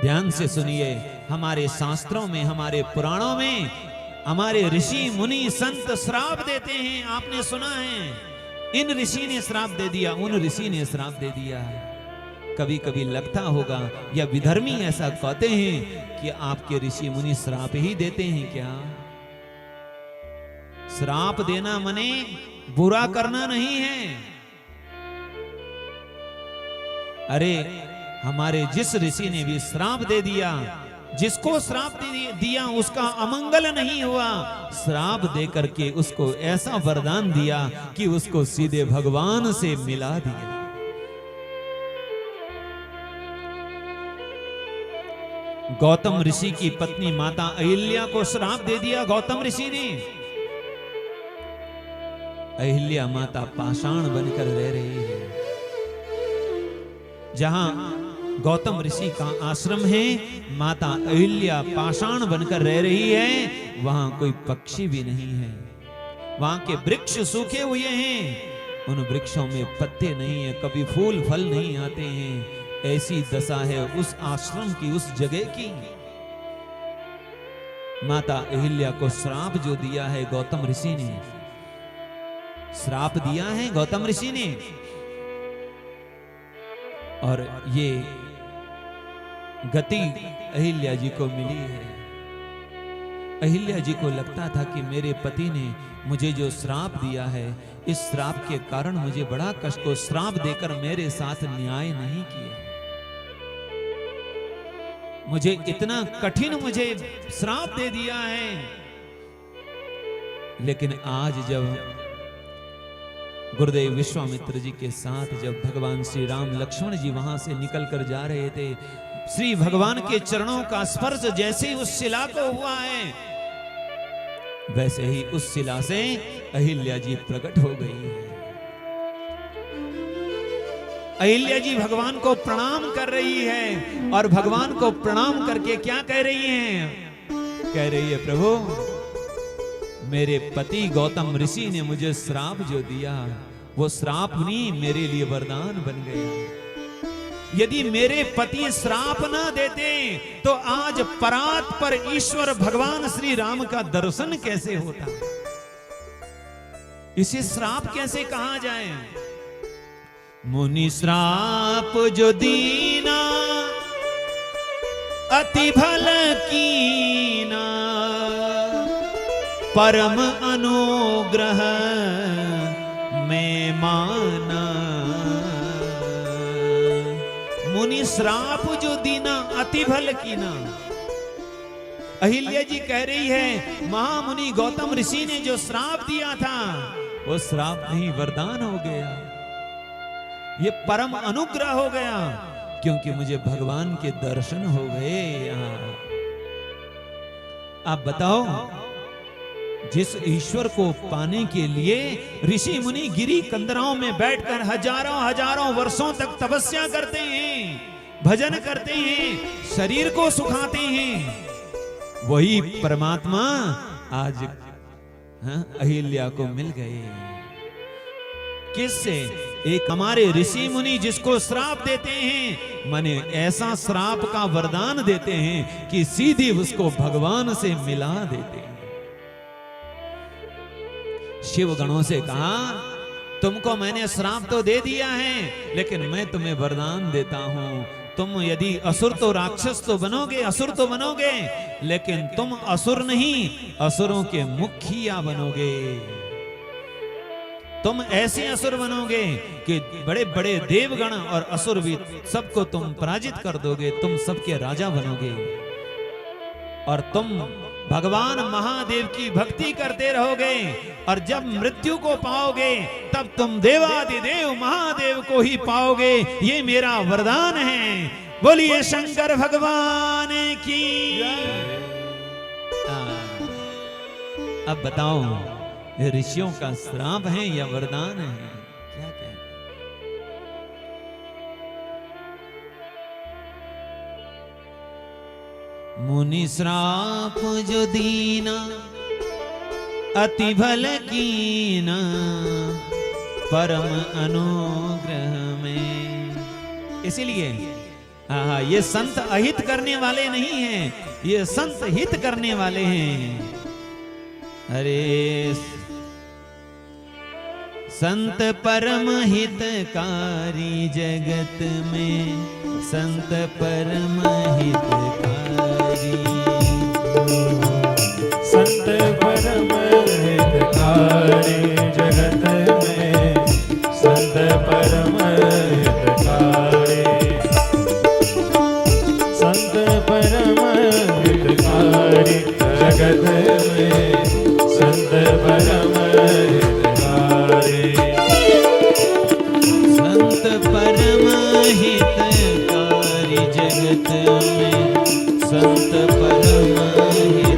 ध्यान से सुनिए, हमारे शास्त्रों में, हमारे पुराणों में हमारे ऋषि मुनि संत श्राप देते हैं। आपने सुना है, इन ऋषि ने श्राप दे दिया, उन ऋषि ने श्राप दे दिया। कभी कभी लगता होगा या विधर्मी ऐसा कहते हैं कि आपके ऋषि मुनि श्राप ही देते हैं क्या? श्राप देना मने बुरा करना नहीं है। अरे हमारे जिस ऋषि ने भी श्राप दे दिया, जिसको श्राप दिया उसका अमंगल नहीं हुआ, श्राप दे करके उसको ऐसा वरदान दिया कि उसको सीधे भगवान से मिला दिया। गौतम ऋषि की पत्नी माता अहिल्या को श्राप दे दिया गौतम ऋषि ने। अहिल्या माता पाषाण बनकर रह रही है। जहां गौतम ऋषि का आश्रम है, माता अहिल्या पाषाण बनकर रह रही है, वहां कोई पक्षी भी नहीं है। वहां के वृक्ष सूखे हुए हैं, उन वृक्षों में पत्ते नहीं है, कभी फूल फल नहीं आते हैं। ऐसी दशा है उस आश्रम की, उस जगह की। माता अहिल्या को श्राप जो दिया है गौतम ऋषि ने, श्राप दिया है गौतम ऋषि ने, और ये गति अहिल्या जी को मिली है। अहिल्या जी को लगता था कि मेरे पति ने मुझे जो श्राप दिया है, इस श्राप के कारण मुझे बड़ा कष्ट, को श्राप देकर मेरे साथ न्याय नहीं किया, मुझे इतना कठिन मुझे श्राप दे दिया है। लेकिन आज जब गुरुदेव विश्वामित्र जी के साथ जब भगवान श्री राम लक्ष्मण जी वहां से निकल कर जा रहे थे, श्री भगवान के चरणों का स्पर्श जैसे ही उस शिला को हुआ है, वैसे ही उस शिला से अहिल्या जी प्रकट हो गई है। अहिल्या जी भगवान को प्रणाम कर रही है, और भगवान को प्रणाम करके क्या कह रही है? कह रही है, प्रभु मेरे पति गौतम ऋषि ने मुझे श्राप जो दिया, वो श्राप नहीं मेरे लिए वरदान बन गया। यदि मेरे पति श्राप ना देते तो आज परात पर ईश्वर भगवान श्री राम का दर्शन कैसे होता? इसे श्राप कैसे कहा जाए? मुनि श्राप जो दीना अति भल कीना, परम अनुग्रह में माना। मुनि श्राप जो दीना अति भल कीना। अहिल्या जी कह रही है, महामुनि गौतम ऋषि ने जो श्राप दिया था, वो श्राप नहीं वरदान हो गया, ये परम अनुग्रह हो गया, क्योंकि मुझे भगवान के दर्शन हो गए। आप बताओ, जिस ईश्वर को पाने के लिए ऋषि मुनि गिरी कंदराओं में बैठकर हजारों हजारों वर्षों तक तपस्या करते हैं, भजन करते हैं, शरीर को सुखाते हैं, वही परमात्मा आज अहिल्या को मिल गए। किससे? एक हमारे ऋषि मुनि जिसको श्राप देते हैं, माने ऐसा श्राप का वरदान देते हैं कि सीधी उसको भगवान से मिला देते हैं। शिव गणों से कहा, तुमको मैंने श्राप तो दे दिया है, लेकिन मैं तुम्हें वरदान देता हूं, तुम यदि असुर तो राक्षस तो बनोगे, असुर तो बनोगे, लेकिन तुम असुर नहीं, असुरों के मुखिया बनोगे। तुम ऐसे असुर बनोगे कि बड़े बड़े देवगण और असुर भी सबको तुम पराजित कर दोगे, तुम सबके राजा बनोगे, और तुम भगवान महादेव की भक्ति करते रहोगे, और जब मृत्यु को पाओगे तब तुम देवादिदेव महादेव को ही पाओगे। ये मेरा वरदान है। बोलिए शंकर भगवान की। अब बताओ, ऋषियों का श्राप है या वरदान है? क्या कहते? मुनि श्राप जो दीना अति भल कीना, परम अनुग्रह में। इसीलिए हाँ, ये संत अहित करने वाले नहीं हैं, ये संत हित करने वाले हैं। अरे संत परम हितकारी जगत में, संत परम हितकारी, संत परम हितकारी जगत में, संत परम हितकारी, संत परम हितकारी जगत में, संत परम हितकारी, संत परम हितकारी जगत में, संत परम हितकारी।